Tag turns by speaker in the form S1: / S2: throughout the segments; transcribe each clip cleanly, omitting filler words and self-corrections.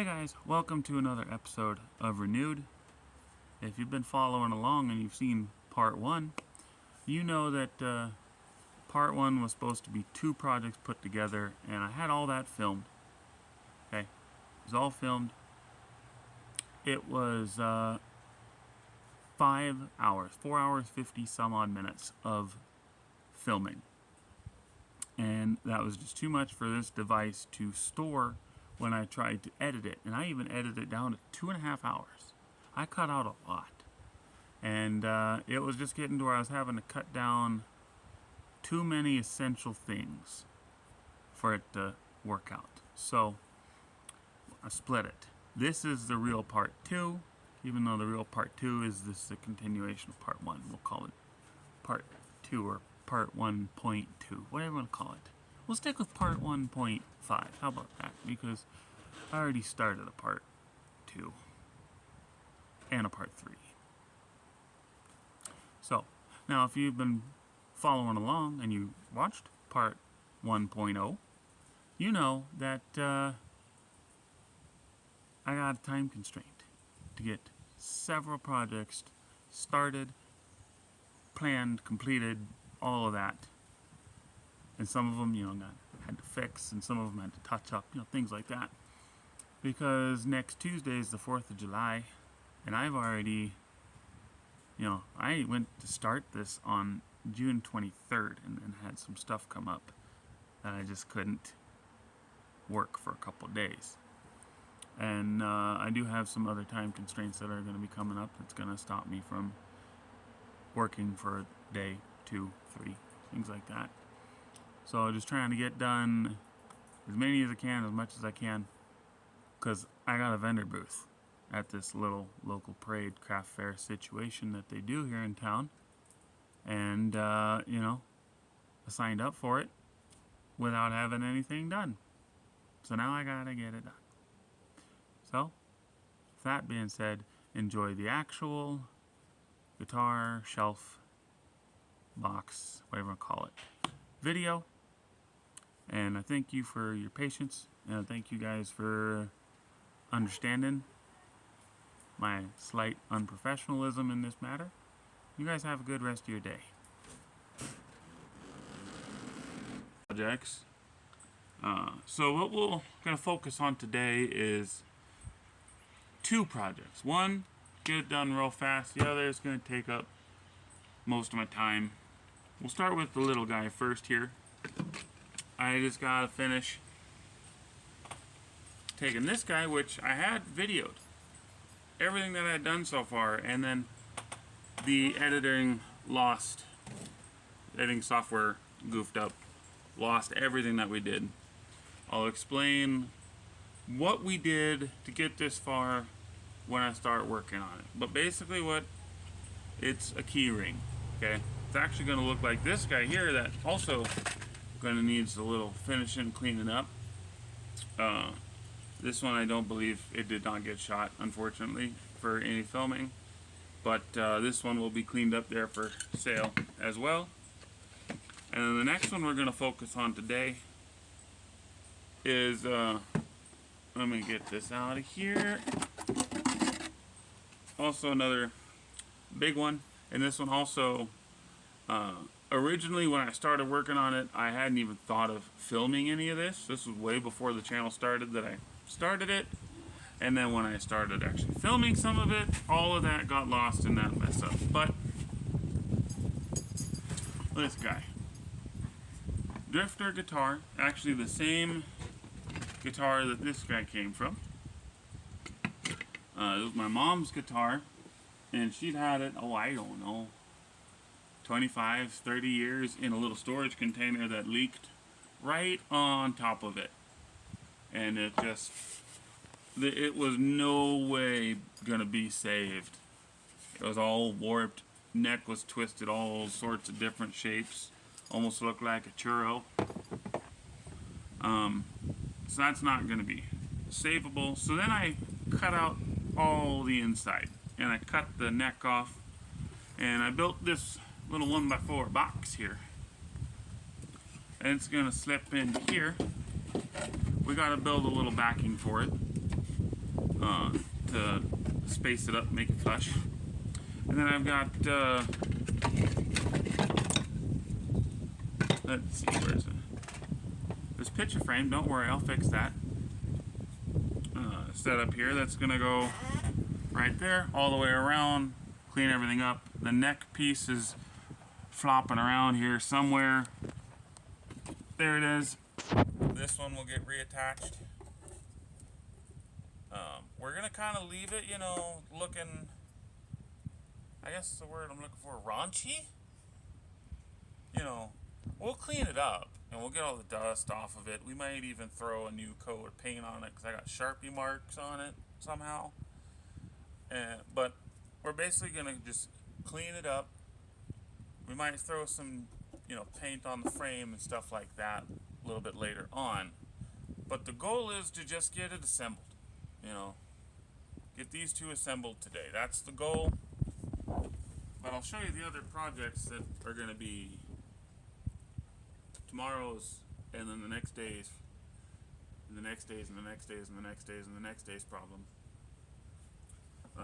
S1: Hey guys, welcome to another episode of Renewed. If you've been following along and you've seen part 1, you know that part 1 was supposed to be 2 projects put together, and I had all that filmed. Okay, it was all filmed. It was 5 hours, 4 hours, 50 some odd minutes of filming. And that was just too much for this device to store when I tried to edit it. And I even edited it down to 2.5 hours. I cut out a lot. And it was just getting to where I was having to cut down too many essential things for it to work out. So I split it. This is the real part 2, even though the real part 2 is a continuation of part 1. We'll call it part 2 or part 1.2, whatever you want to call it. We'll stick with part 1.5. How about that? Because I already started a part 2 and a part 3. So, now if you've been following along and you watched part 1.0, you know that I got a time constraint to get several projects started, planned, completed, all of that. And some of them, had to fix, and some of them had to touch up, things like that. Because next Tuesday is the 4th of July, and I've already, I went to start this on June 23rd, and then had some stuff come up that I just couldn't work for a couple of days. And I do have some other time constraints that are going to be coming up that's going to stop me from working for a day, 2, 3, things like that. So just trying to get done as many as I can, as much as I can, because I got a vendor booth at this little local parade craft fair situation that they do here in town. And, I signed up for it without having anything done. So now I gotta get it done. So, with that being said, enjoy the actual guitar, shelf, box, whatever you call it, video. And I thank you for your patience, and I thank you guys for understanding my slight unprofessionalism in this matter. You guys have a good rest of your day. Projects. So what we're going to focus on today is 2 projects. One, get it done real fast. The other is going to take up most of my time. We'll start with the little guy first here. I just got to finish taking this guy, which I had videoed. Everything that I had done so far, and then the editing software goofed up, lost everything that we did. I'll explain what we did to get this far when I start working on it. But basically it's a key ring, okay? It's actually going to look like this guy here that also going to needs a little finishing, cleaning up. This one I don't believe it did not get shot, unfortunately, for any filming. But this one will be cleaned up there for sale as well. And then the next one we're going to focus on today is, let me get this out of here. Also another big one. And this one also, originally when I started working on it, I hadn't even thought of filming any of this. This was way before the channel started that I started it. And then when I started actually filming some of it, all of that got lost in that mess up. But this guy, Drifter guitar, actually the same guitar that this guy came from. It was my mom's guitar, and she'd had it, I don't know, 25, 30 years in a little storage container that leaked right on top of it. And it was no way gonna be saved. It was all warped, neck was twisted all sorts of different shapes, almost looked like a churro. So that's not gonna be savable. So then I cut out all the inside, and I cut the neck off, and I built this little 1x4 box here, and it's gonna slip in here. We gotta build a little backing for it. to space it up, make it flush. And then I've got, let's see, where's it? This picture frame, don't worry, I'll fix that. Set up here, that's gonna go right there, all the way around, clean everything up. The neck piece is flopping around here somewhere. There it is. This one will get reattached. We're gonna kind of leave it, you know, looking, I guess the word I'm looking for, raunchy? You know, we'll clean it up and we'll get all the dust off of it. We might even throw a new coat of paint on it because I got Sharpie marks on it somehow. But we're basically gonna just clean it up. We might throw some, you know, paint on the frame and stuff like that a little bit later on. But the goal is to just get it assembled, you know. Get these two assembled today. That's the goal. But I'll show you the other projects that are going to be tomorrow's, and then the next days, and the next days, and the next days, and the next days, and the next day's problem.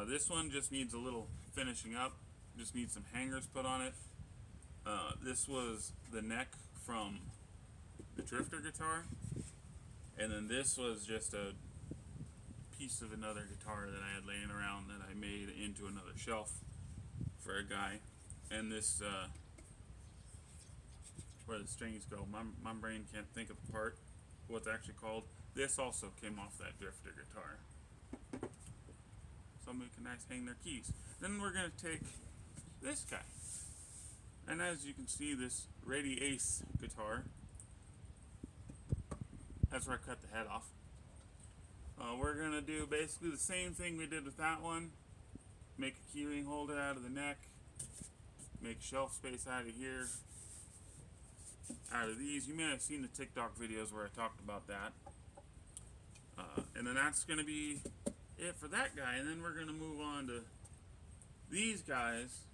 S1: This one just needs a little finishing up. Just needs some hangers put on it. This was the neck from the Drifter guitar. And then this was just a piece of another guitar that I had laying around that I made into another shelf for a guy. And this, where the strings go, my brain can't think of the part, what's actually called. This also came off that Drifter guitar. Somebody can nice hang their keys. Then we're going to take this guy. And as you can see, this Rady Ace guitar, that's where I cut the head off. We're going to do basically the same thing we did with that one. Make a keyring holder out of the neck. Make shelf space out of here. Out of these. You may have seen the TikTok videos where I talked about that. And then that's going to be it for that guy. And then we're going to move on to these guys.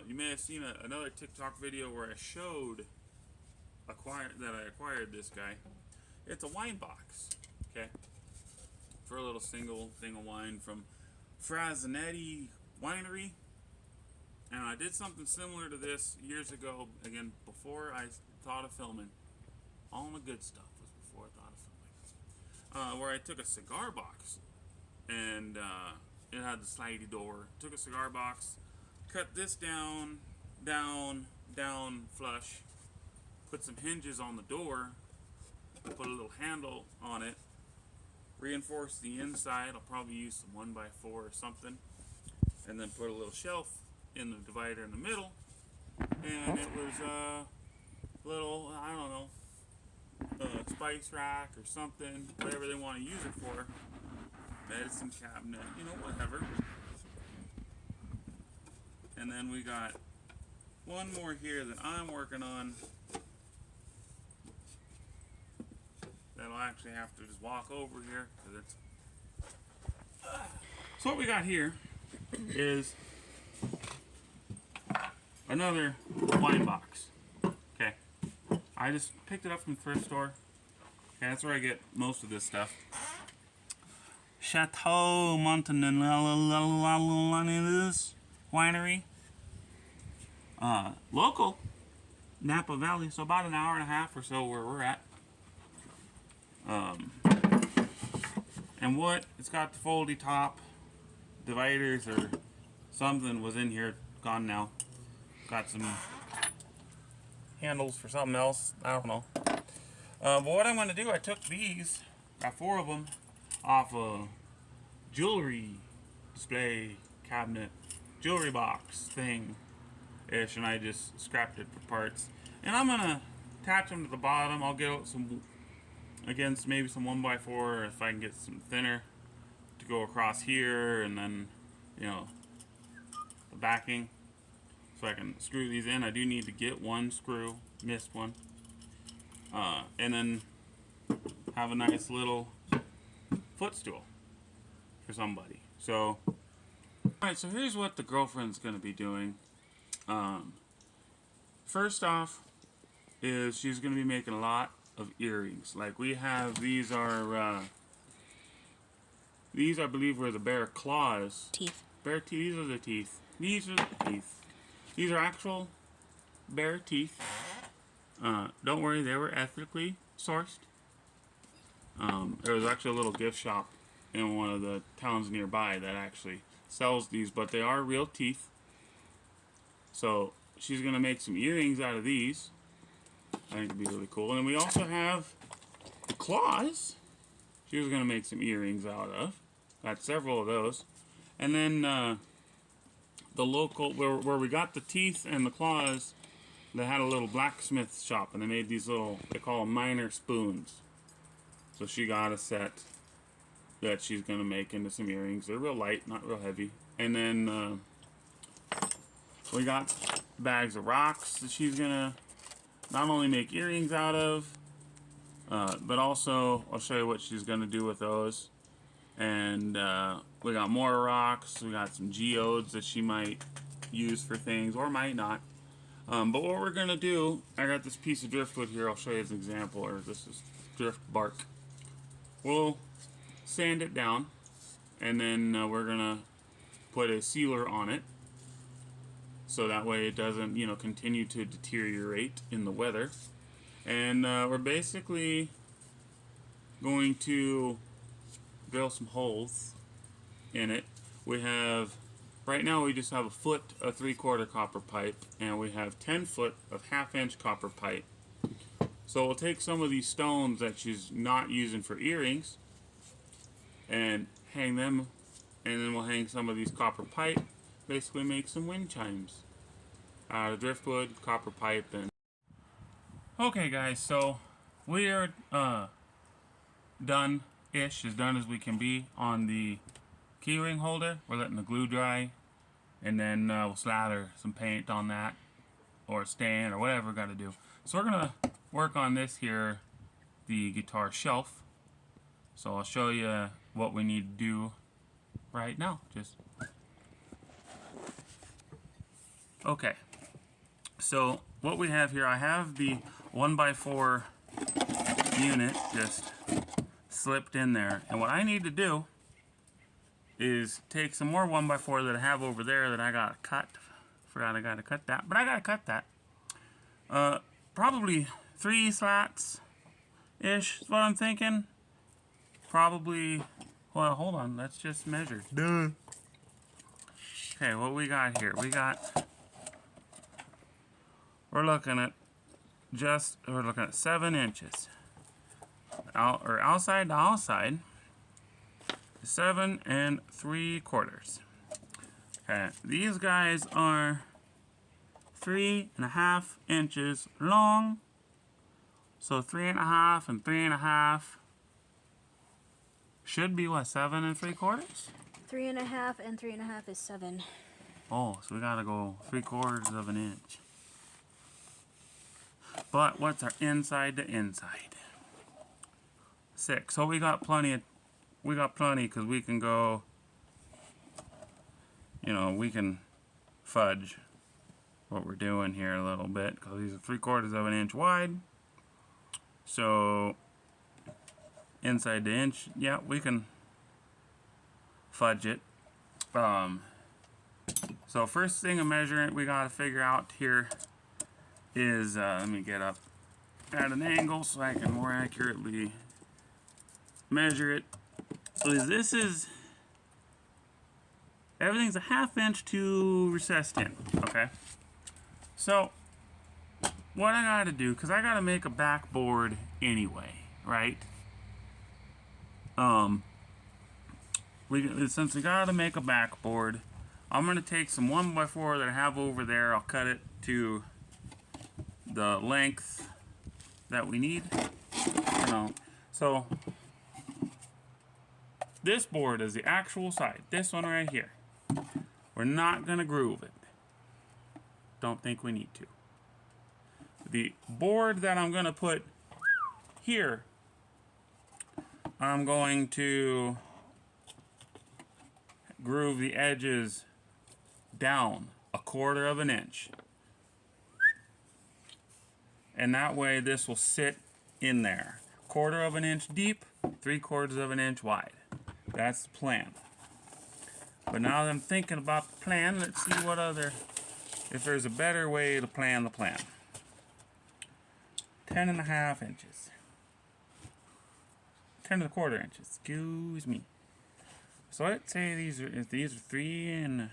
S1: You may have seen another TikTok video where I showed that I acquired this guy. It's a wine box, okay, for a little single thing of wine from Frazinetti Winery. And I did something similar to this years ago, again, before I thought of filming. All my good stuff was before I thought of filming. Where I took a cigar box, and it had the slidey door. Took a cigar box, cut this down, flush, put some hinges on the door, put a little handle on it, reinforce the inside. I'll probably use some 1x4 or something, and then put a little shelf in the divider in the middle. And it was a little, I don't know, spice rack or something, whatever they want to use it for. Medicine cabinet, you know, whatever. And then we got one more here that I'm working on that I'll actually have to just walk over here because it's. So what we got here is another wine box. Okay, I just picked it up from the thrift store. Okay, that's where I get most of this stuff. Chateau Montanellis Winery. Local, Napa Valley, so about an hour and a half or so where we're at. And what, it's got the foldy top, dividers or something was in here, gone now. Got some handles for something else, I don't know. But what I'm going to do, I took these, got 4 of them, off a jewelry display cabinet, jewelry box thing ish, and I just scrapped it for parts. And I'm going to attach them to the bottom. I'll get some, again, maybe some 1x4, or if I can get some thinner to go across here, and then, you know, the backing, so I can screw these in. I do need to get one screw, missed one, and then have a nice little footstool for somebody. So, alright, so here's what the girlfriend's going to be doing. First off is she's going to be making a lot of earrings. Like we have, these are These, I believe, were the bear claws.
S2: Teeth.
S1: Bear teeth. These are the teeth. These are the teeth. These are actual bear teeth. Don't worry, they were ethically sourced. There was actually a little gift shop in one of the towns nearby that actually sells these, but they are real teeth. So she's gonna make some earrings out of these. I think it'd be really cool. And then we also have the claws. She was gonna make some earrings out of. Got several of those. And then the local where we got the teeth and the claws, they had a little blacksmith shop, and they made these little, they call them minor spoons. So she got a set that she's gonna make into some earrings. They're real light, not real heavy. And then we got bags of rocks that she's gonna not only make earrings out of, but also I'll show you what she's gonna do with those. And we got more rocks. We got some geodes that she might use for things or might not. But what we're gonna do, I got this piece of driftwood here. I'll show you as an example. Or this is drift bark. We'll sand it down, and then we're gonna put a sealer on it, so that way it doesn't, you know, continue to deteriorate in the weather. And we're basically going to drill some holes in it. We have, right now we just have a foot of 3/4 copper pipe, and we have 10 foot of 1/2 inch copper pipe. So we'll take some of these stones that she's not using for earrings and hang them, and then we'll hang some of these copper pipe, basically make some wind chimes out of driftwood, copper pipe, and... Okay guys, so we are done-ish, as done as we can be on the keyring holder. We're letting the glue dry, and then we'll slather some paint on that, or stain, or whatever we got to do. So we're gonna work on this here, the guitar shelf. So I'll show you what we need to do right now. Okay. So what we have here, I have the 1x4 unit just slipped in there, and what I need to do is take some more 1x4 that I have over there that I gotta cut. Forgot I gotta cut that, but I gotta cut that. Probably 3 slats ish is what I'm thinking. Probably, well, hold on, let's just measure. Duh. Okay, what we got here? We're looking at 7 inches. Outside to outside, 7 3/4. Okay, these guys are 3.5 inches long. So 3.5 and 3.5 should be what, 7 3/4?
S2: 3.5 and 3.5 is 7.
S1: Oh, so we gotta go 3/4 of an inch. But what's our inside to inside? 6. So we got plenty because we can go, you know, we can fudge what we're doing here a little bit, because these are 3/4 of an inch wide. So inside the inch, yeah, we can fudge it. So first thing of measuring we gotta figure out here is, let me get up at an angle so I can more accurately measure it. Everything's a 1/2 inch to recessed in, okay? So what I gotta do, because I gotta make a backboard anyway, right? Since we gotta make a backboard, I'm gonna take some 1x4 that I have over there. I'll cut it to the length that we need. You know, so this board is the actual side. This one right here. We're not gonna groove it. Don't think we need to. The board that I'm gonna put here, I'm going to groove the edges down 1/4 of an inch. And that way this will sit in there. 1/4 of an inch deep, 3/4 of an inch wide. That's the plan. But now that I'm thinking about the plan, let's see what other, if there's a better way to plan the plan. 10.5 inches. 10.25 inches. Excuse me. So let's say these are 3.5.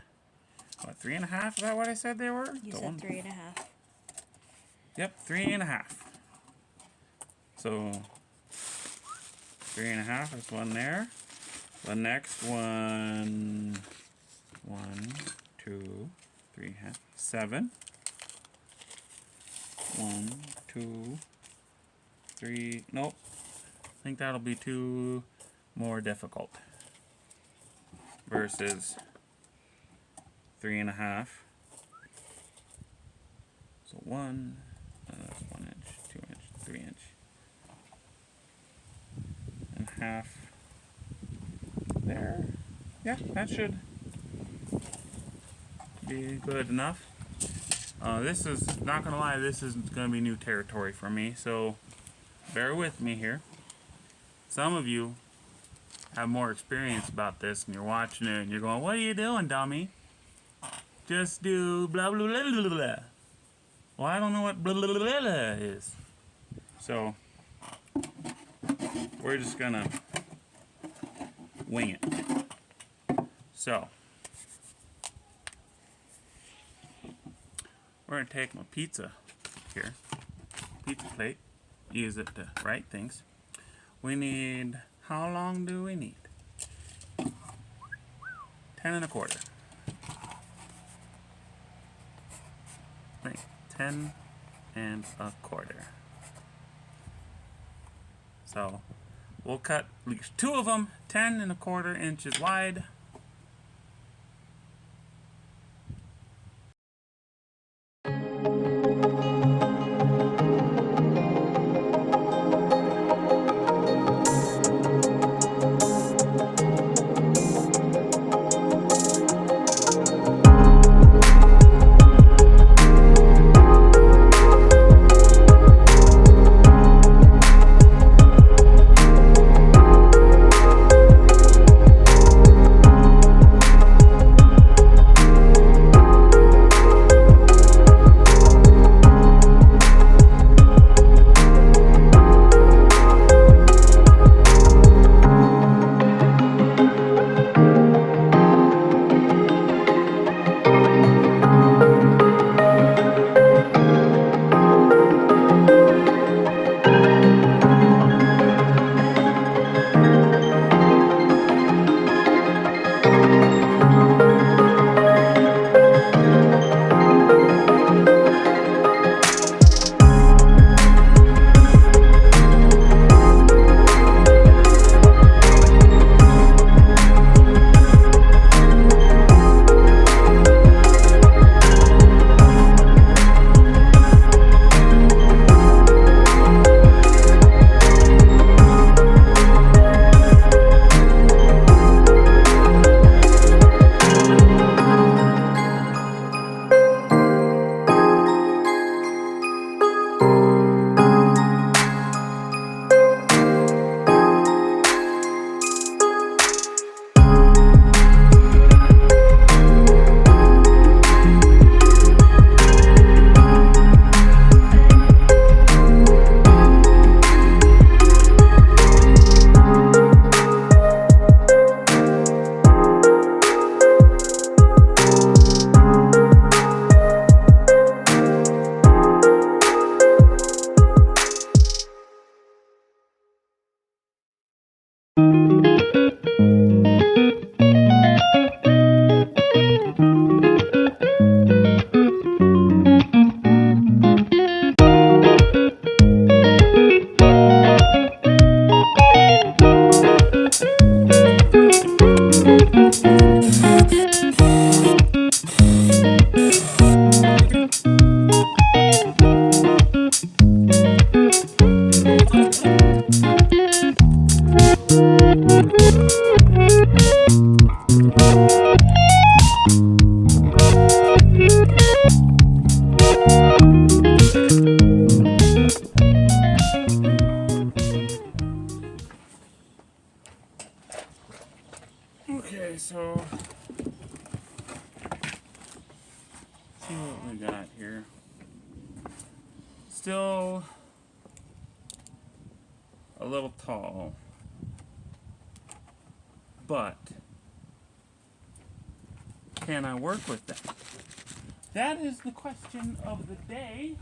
S1: Is that what I said they were?
S2: You said 3.5.
S1: Yep, 3.5. So 3.5. There's one there. The next one, 1, 2, 3.5, 7. 1, 2, 3. Nope. I think that'll be too more difficult. Versus 3.5. So 1, that's 1 inch, 2 inch, 3 inch, and half there. Yeah, that should be good enough. This is, not gonna lie, this is gonna be new territory for me, so bear with me here. Some of you have more experience about this and you're watching it and you're going, what are you doing, dummy? Just do blah blah blah blah blah. Well, I don't know what blah blah blah blah is. So we're just gonna wing it. So we're gonna take my pizza here, pizza plate, use it to write things. We need, how long do we need? 10.25. Wait, 10.25. So we'll cut at least 2 of them, 10.25 inches wide. Okay, so see what we got here. Still a little tall, but can I work with that? That is the question of the day.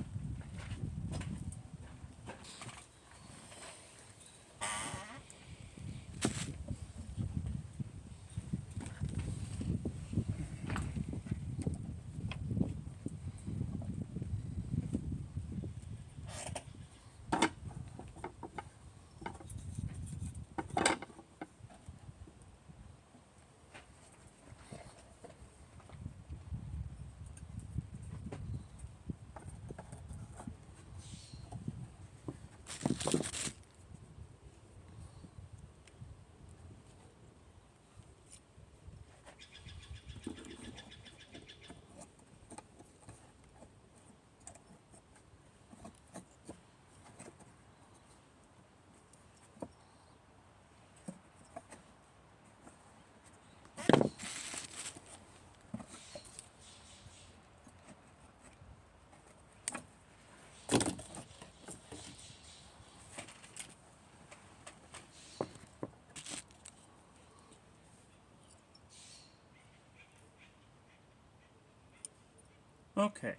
S1: Okay.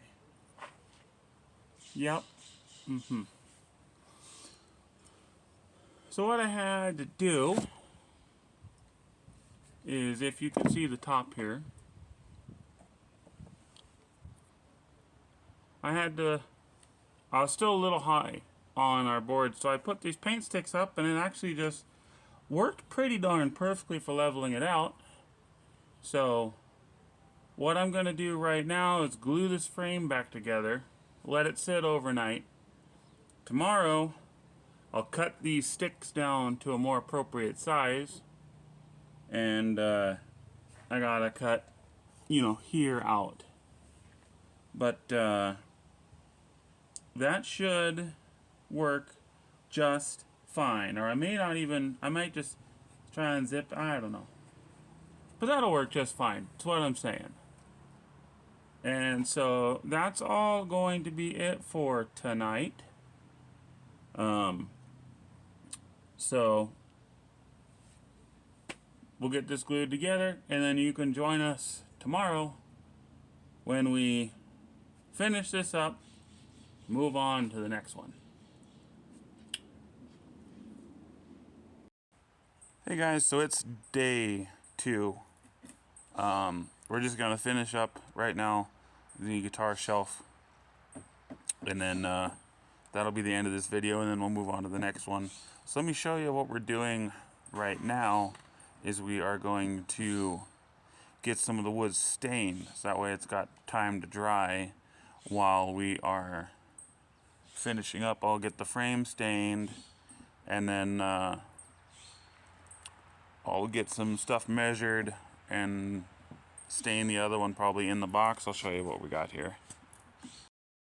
S1: Yep. So what I had to do is, if you can see the top here, I was still a little high on our board, so I put these paint sticks up, and it actually just worked pretty darn perfectly for leveling it out. So what I'm going to do right now is glue this frame back together, let it sit overnight. Tomorrow I'll cut these sticks down to a more appropriate size, and I gotta cut, here out. But that should work just fine. Or I might just try and zip, I don't know. But that'll work just fine. That's what I'm saying. And so that's all going to be it for tonight. So we'll get this glued together, and then you can join us tomorrow when we finish this up, move on to the next one. Hey guys, so it's day 2. We're just gonna finish up right now the guitar shelf, and then that'll be the end of this video, and then we'll move on to the next one. So let me show you what we're doing right now. Is we are going to get some of the wood stained, so that way it's got time to dry while we are finishing up. I'll get the frame stained, and then I'll get some stuff measured and stain the other one probably in the box. I'll show you what we got here.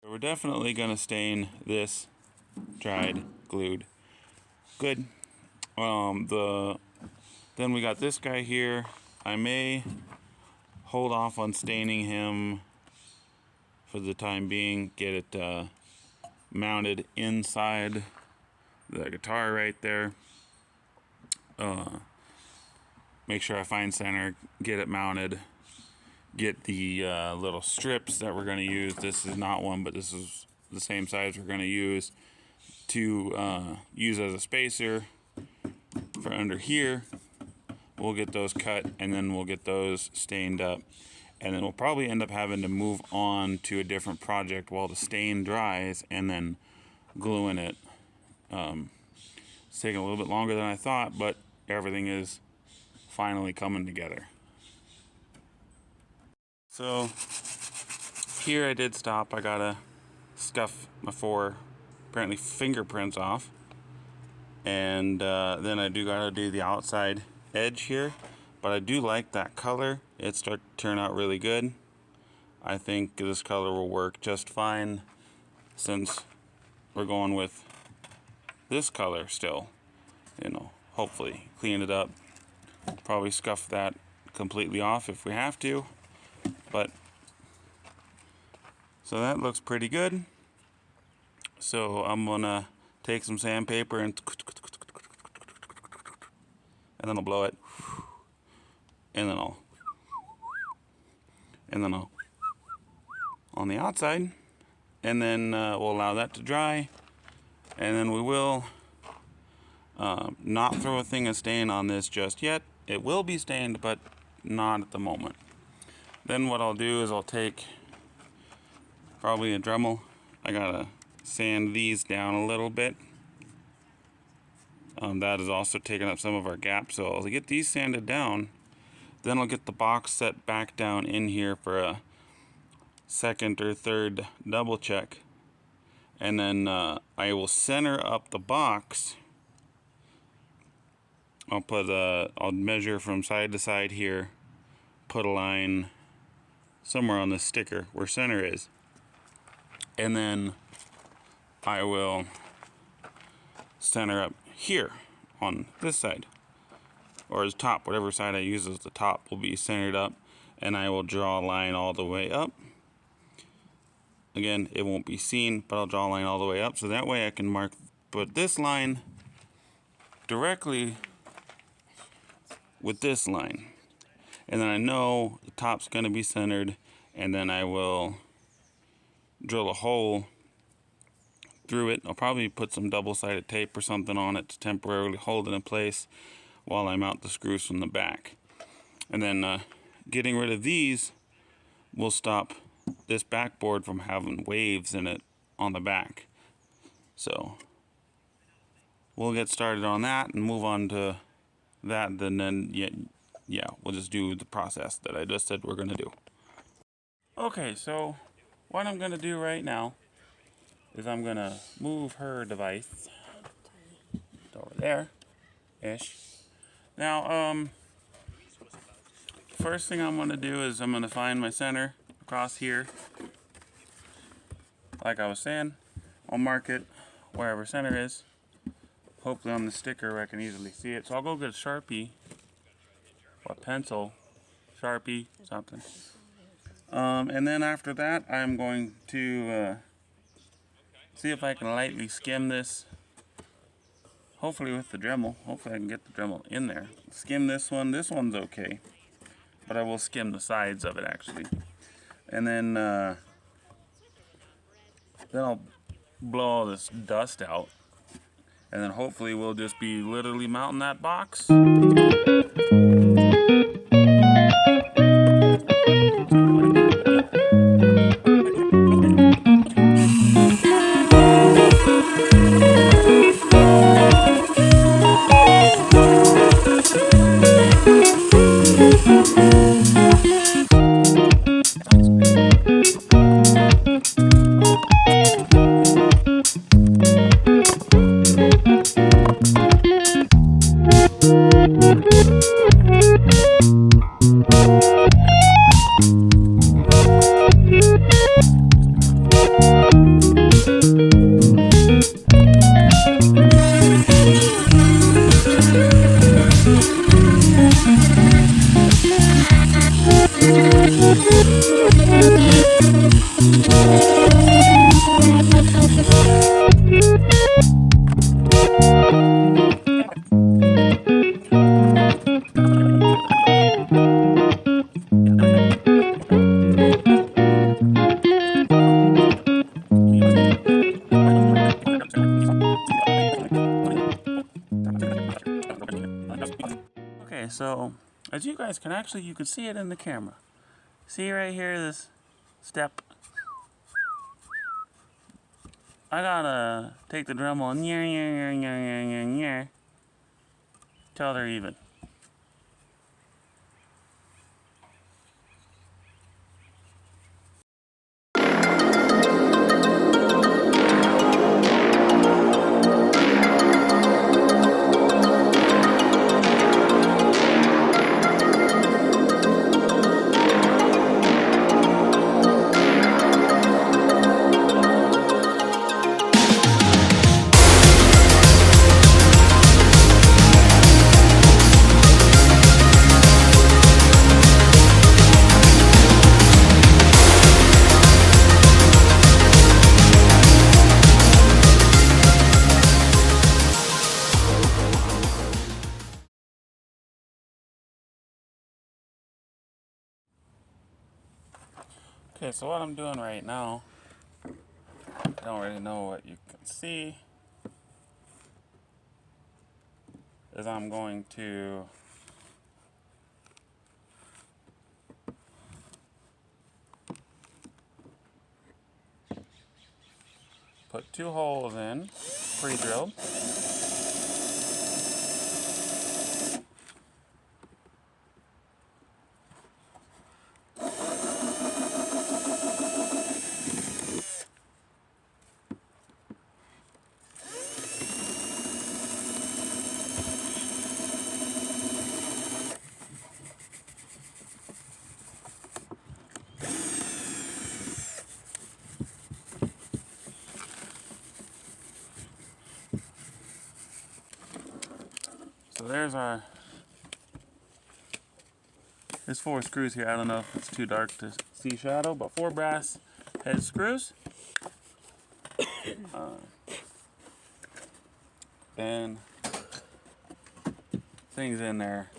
S1: So we're definitely going to stain this dried, glued. Good. Then we got this guy here. I may hold off on staining him for the time being. Get it mounted inside the guitar right there. Make sure I find center, get it mounted, get the little strips that we're going to use. This is not one, but this is the same size we're going to use use as a spacer for under here. We'll get those cut, and then we'll get those stained up, and then we'll probably end up having to move on to a different project while the stain dries, and then gluing it. It's taking a little bit longer than I thought, but everything is finally coming together. So here I did stop. I gotta scuff my 4 apparently fingerprints off, and then I do gotta do the outside edge here, but I do like that color. It started to turn out really good. I think this color will work just fine since we're going with this color still. Hopefully clean it up, probably scuff that completely off if we have to. But so that looks pretty good. So I'm gonna take some sandpaper and then I'll blow it, and then I'll on the outside, and then we'll allow that to dry, and then we will not throw a thing of stain on this just yet. It will be stained, but not at the moment. Then what I'll do is I'll take probably a Dremel. I gotta sand these down a little bit. That is also taking up some of our gaps, so I'll get these sanded down. Then I'll get the box set back down in here for a second or third double check, and then I will center up the box. I'll measure from side to side here, put a line somewhere on the sticker where center is, and then I will center up here on this side, or as top, whatever side I use as the top will be centered up, and I will draw a line all the way up. Again, it won't be seen, but I'll draw a line all the way up, so that way I can put this line directly with this line, and then I know the top's going to be centered, and then I will drill a hole through it. I'll probably put some double-sided tape or something on it to temporarily hold it in place while I mount the screws from the back. And then getting rid of these will stop this backboard from having waves in it on the back. So we'll get started on that and move on to that, and then yeah, we'll just do the process that I just said we're gonna do. Okay, so what I'm gonna do right now is I'm gonna move her device over there ish. Now first thing I'm gonna do is I'm gonna find my center across here. Like I was saying, I'll mark it wherever center is. Hopefully on the sticker where I can easily see it. So I'll go get a Sharpie or pencil, Sharpie, something. And then after that, I'm going to see if I can lightly skim this. Hopefully with the Dremel. Hopefully I can get the Dremel in there. Skim this one. This one's okay, but I will skim the sides of it actually. And then I'll blow all this dust out. And then hopefully we'll just be literally mounting that box. Okay, so as you guys can you can see it in the camera. See right here, this step. I gotta take the Dremel and till they're even. Okay, so what I'm doing right now, I don't really know what you can see, is I'm going to put 2 holes in, pre-drilled. So there's there's 4 screws here. I don't know if it's too dark to see shadow, but 4 brass head screws. Then things in there,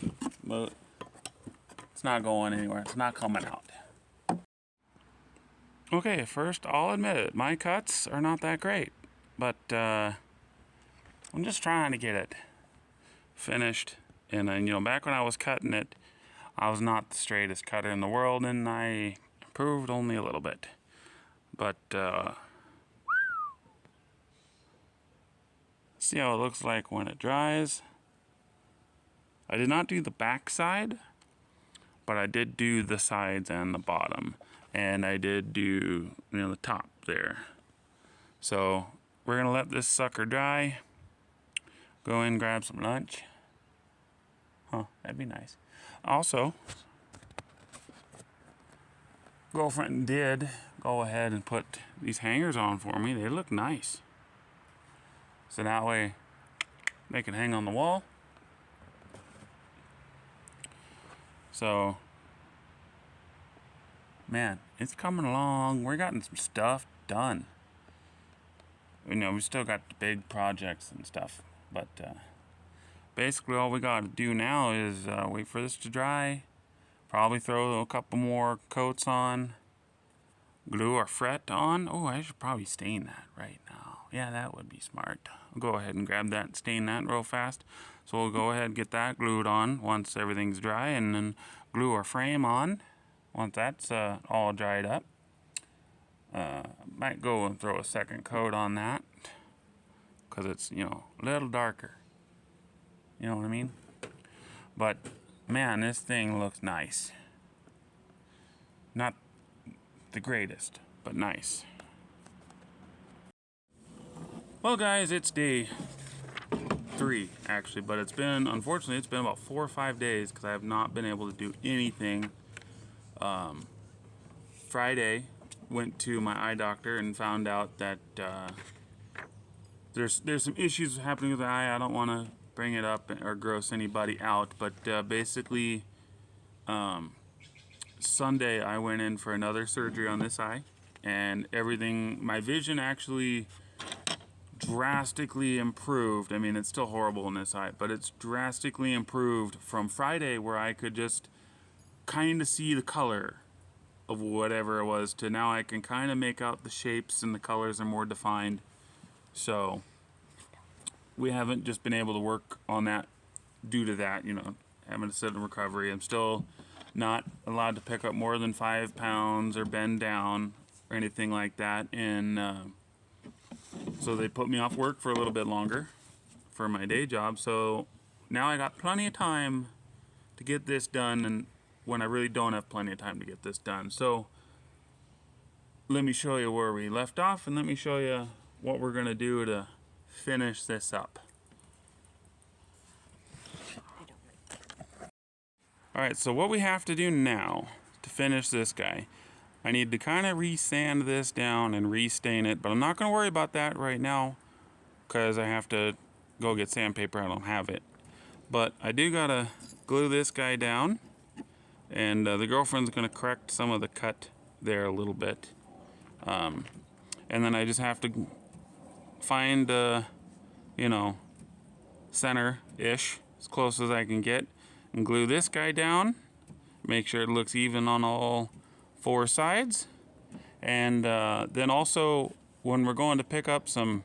S1: but it's not going anywhere. It's not coming out. Okay, first I'll admit it. My cuts are not that great, but I'm just trying to get it finished. And then, you know, back when I was cutting it, I was not the straightest cutter in the world, and I improved only a little bit. But see how it looks like when it dries. I did not do the back side, but I did do the sides and the bottom, and I did do, you know, the top there. So we're gonna let this sucker dry. Go in, grab some lunch. Huh, that'd be nice. Also, girlfriend did go ahead and put these hangers on for me. They look nice. So that way they can hang on the wall. So, man, it's coming along. We're getting some stuff done. You know, we still got the big projects and stuff, but basically all we got to do now is wait for this to dry. Probably throw a couple more coats on. Glue or fret on. Oh, I should probably stain that right now. Yeah, that would be smart. I'll go ahead and grab that and stain that real fast. So we'll go ahead and get that glued on once everything's dry, and then glue our frame on once that's all dried up. Might go and throw a second coat on that because it's, you know, a little darker. You know what I mean? But man, this thing looks nice. Not the greatest, but nice. Well, guys, it's day 3 actually, but unfortunately it's been about 4 or 5 days because I have not been able to do anything. Friday went to my eye doctor and found out that there's some issues happening with the eye. I don't want to bring it up or gross anybody out, but basically Sunday I went in for another surgery on this eye, and my vision actually drastically improved. I mean, it's still horrible in this eye, but it's drastically improved from Friday, where I could just kind of see the color of whatever it was, to now I can kind of make out the shapes and the colors are more defined. So we haven't just been able to work on that due to that, you know, having to sit in recovery. I'm still not allowed to pick up more than 5 pounds or bend down or anything like that, and so they put me off work for a little bit longer for my day job. So now I got plenty of time to get this done, and when I really don't have plenty of time to get this done. So let me show you where we left off, and let me show you what we're gonna do to finish this up. Alright, so what we have to do now to finish this guy, I need to kind of re-sand this down and re-stain it, but I'm not going to worry about that right now because I have to go get sandpaper. I don't have it. But I do got to glue this guy down, and the girlfriend's going to correct some of the cut there a little bit. And then I just have to find, you know, center-ish, as close as I can get, and glue this guy down. Make sure it looks even on all 4 sides, And then also, when we're going to pick up some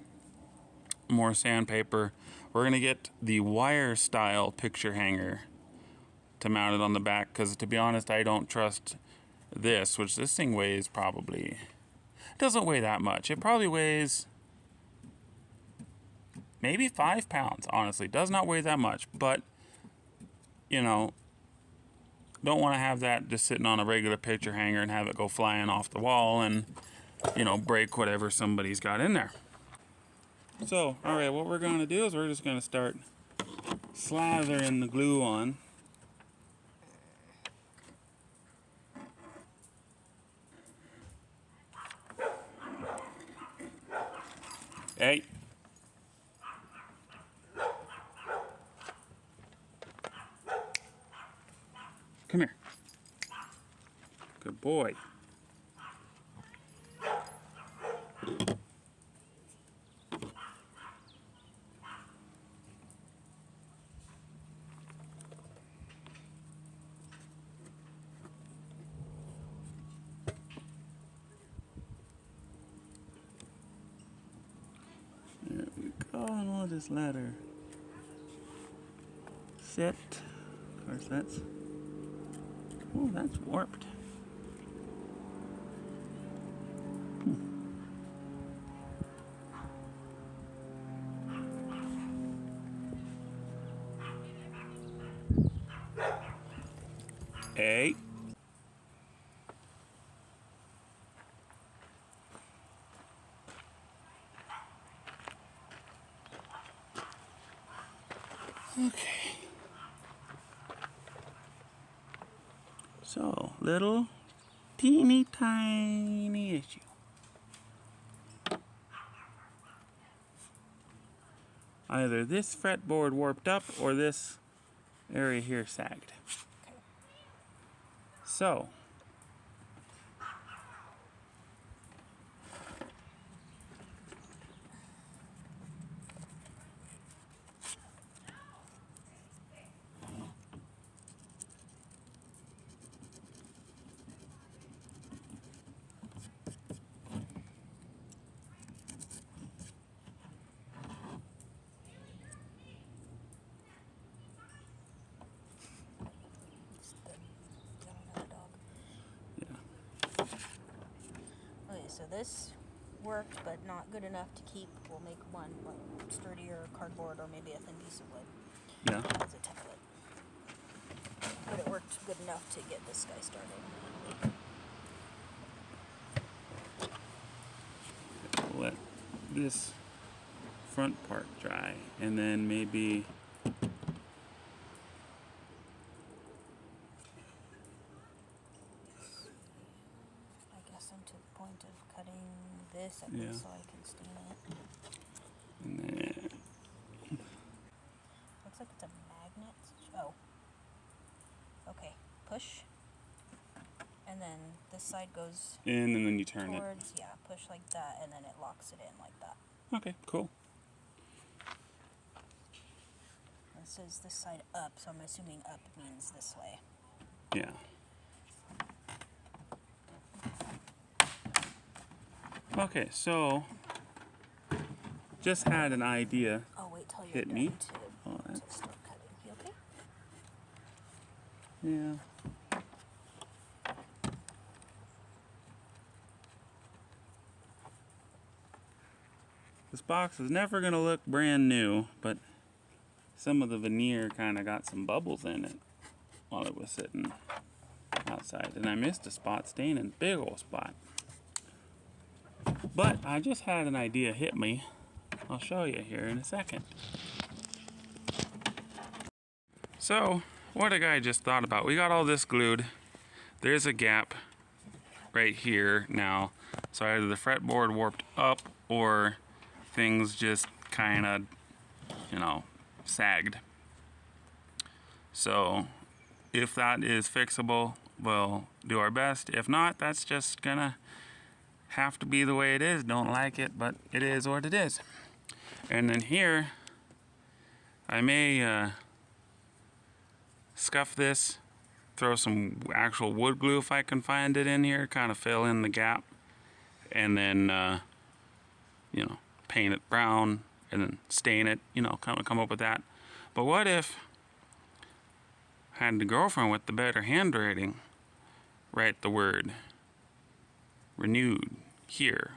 S1: more sandpaper, we're going to get the wire style picture hanger to mount it on the back, because to be honest, I don't trust this, which this thing weighs probably, it doesn't weigh that much. It probably weighs maybe 5 pounds, honestly. Does not weigh that much, but you know, don't want to have that just sitting on a regular picture hanger and have it go flying off the wall and, you know, break whatever somebody's got in there. So, all right, what we're going to do is we're just going to start slathering the glue on. Hey. Come here. Good boy. There we go, and we'll just let her sit. Of course, that's, oh, that's warped. Hey. Okay. So, little teeny tiny issue. Either this fretboard warped up or this area here sagged. So,
S2: Okay, so this worked, but not good enough to keep. We'll make one like sturdier cardboard or maybe a thin piece of wood.
S1: yeah.
S2: As a template. But it worked good enough to get this guy started.
S1: Let this front part dry, and then maybe
S2: I guess I'm to the point of cutting this at
S1: Yeah.
S2: least so I can stain it.
S1: and then
S2: Looks like it's a magnet. Oh. Okay. Push. And then this side goes
S1: in, and then you turn
S2: towards, yeah, push like that, and then it locks it in like that.
S1: it. Okay, cool.
S2: This is this side up, so I'm assuming up means this way.
S1: Yeah. Okay, so just had an idea.
S2: Oh, wait till you're
S1: Hit
S2: done
S1: me. Oh,
S2: to
S1: that's,
S2: start cutting. You okay?
S1: yeah. This box is never gonna look brand new, but some of the veneer kind of got some bubbles in it while it was sitting outside, and I missed a spot staining, big old spot. But I just had an idea hit me. I'll show you here in a second. So, what a guy just thought about. We got all this glued. There's a gap right here now. So either the fretboard warped up or things just kind of, you know, sagged. So if that is fixable, we'll do our best. If not, that's just gonna have to be the way it is. Don't like it, but it is what it is. And then here, I may scuff this, throw some actual wood glue if I can find it in here, kind of fill in the gap. and then you know, paint it brown and then stain it, you know, come up with that. But what if I had the girlfriend with the better handwriting write the word renewed here,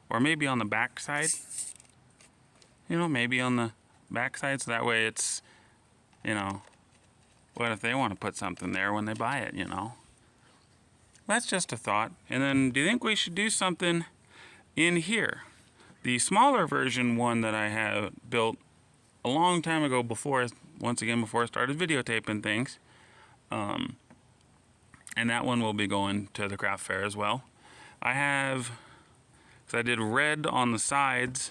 S1: or maybe on the back side, you know, maybe on the back side, so that way it's, you know, what if they want to put something there when they buy it, you know? That's just a thought. And then, do you think we should do something in here? The smaller version one that I have built a long time ago, before, once again, before I started videotaping things, and that one will be going to the craft fair as well. I have, because I did red on the sides,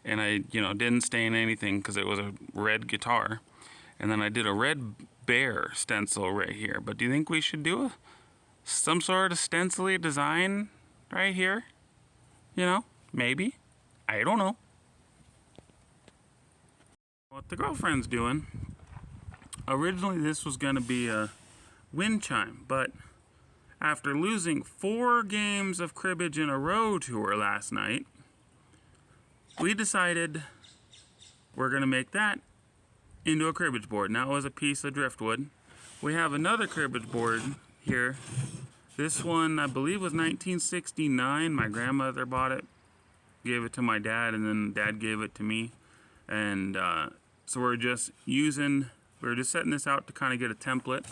S1: and I, you know, didn't stain anything because it was a red guitar. And then I did a red bear stencil right here. But do you think we should do some sort of stencil-y design right here? You know, maybe. I don't know. What the girlfriend's doing. Originally this was going to be a wind chime, but after losing 4 games of cribbage in a row to her last night, we decided we're going to make that into a cribbage board. Now it was a piece of driftwood. We have another cribbage board here. This one, I believe, was 1969. My grandmother bought it, gave it to my dad, and then Dad gave it to me. And so we're just setting this out to kind of get a template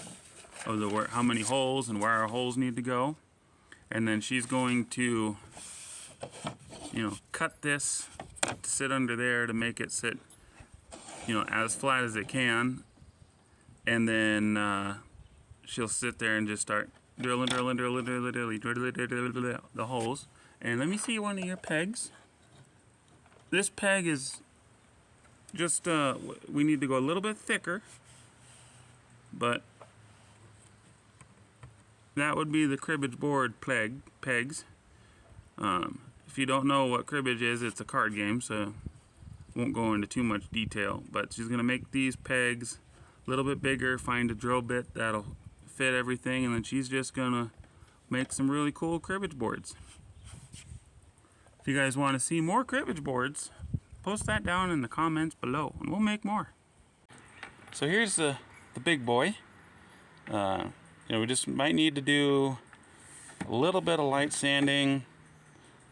S1: of how many holes and where our holes need to go. And then she's going to, you know, cut this to sit under there to make it sit, you know, as flat as it can. And then she'll sit there and just start drilling the holes. And let me see one of your pegs. This peg is just, we need to go a little bit thicker, but that would be the cribbage board pegs. If you don't know what cribbage is, it's a card game, so won't go into too much detail. But she's gonna make these pegs a little bit bigger, find a drill bit that'll fit everything, and then she's just gonna make some really cool cribbage boards. If you guys want to see more cribbage boards, post that down in the comments below, and we'll make more. So here's the big boy. You know, we just might need to do a little bit of light sanding,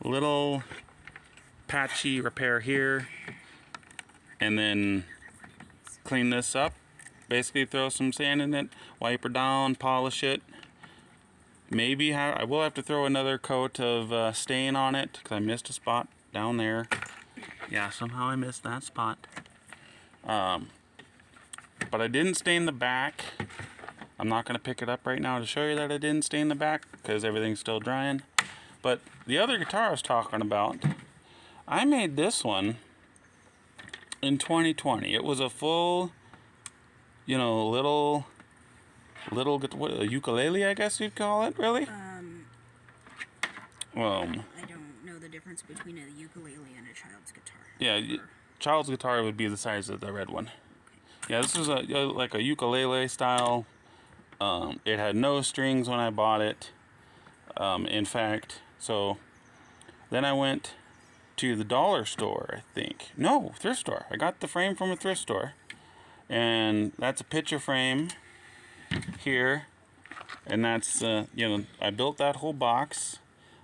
S1: a little patchy repair here, and then clean this up. Basically throw some sand in it, wipe her down, polish it. Maybe I will have to throw another coat of stain on it because I missed a spot down there. Yeah, somehow I missed that spot. But I didn't stain the back. I'm not going to pick it up right now to show you that I didn't stain the back because everything's still drying. But the other guitar I was talking about, I made this one in 2020. It was a full, you know, little what, a ukulele, I guess you'd call it, really? Well,
S2: I don't know the difference between a ukulele and a child's guitar.
S1: Yeah, child's guitar would be the size of the red one. Yeah, this is like a ukulele style. It had no strings when I bought it. In fact, so then I went to the dollar store, I think. No, thrift store. I got the frame from a thrift store. And that's a picture frame here. And that's, you know, I built that whole box.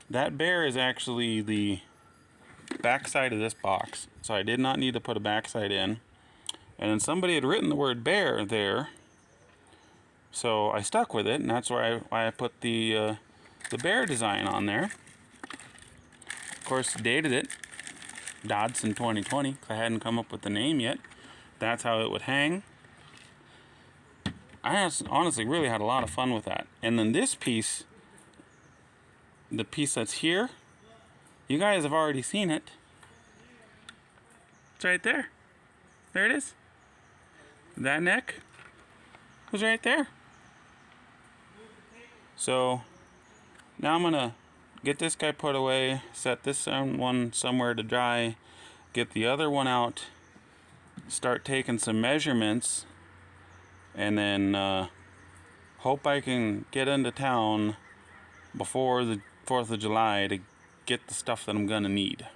S1: That bear is actually the back side of this box. So I did not need to put a backside in. And then somebody had written the word bear there. So I stuck with it, and that's why I put the bear design on there. Of course, dated it, Dodson 2020, because I hadn't come up with the name yet. That's how it would hang. I honestly really had a lot of fun with that. And then this piece, the piece that's here, you guys have already seen it. It's right there. There it is. That neck was right there. So now I'm gonna get this guy put away, set this one somewhere to dry, get the other one out, start taking some measurements, and then hope I can get into town before the 4th of July to get the stuff that I'm gonna need.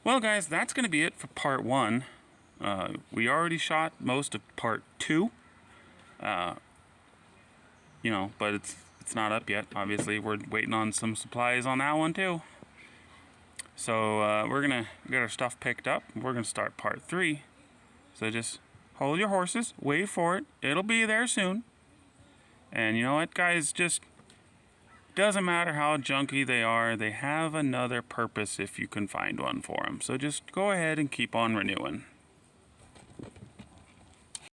S1: Well guys, that's gonna be it for part 1. We already shot most of part 2. You know, but it's not up yet. Obviously, we're waiting on some supplies on that one too. So we're gonna get our stuff picked up. We're gonna start part 3. So just hold your horses, wait for it. It'll be there soon. And you know what, guys? Just doesn't matter how junky they are. They have another purpose if you can find one for them. So just go ahead and keep on renewing.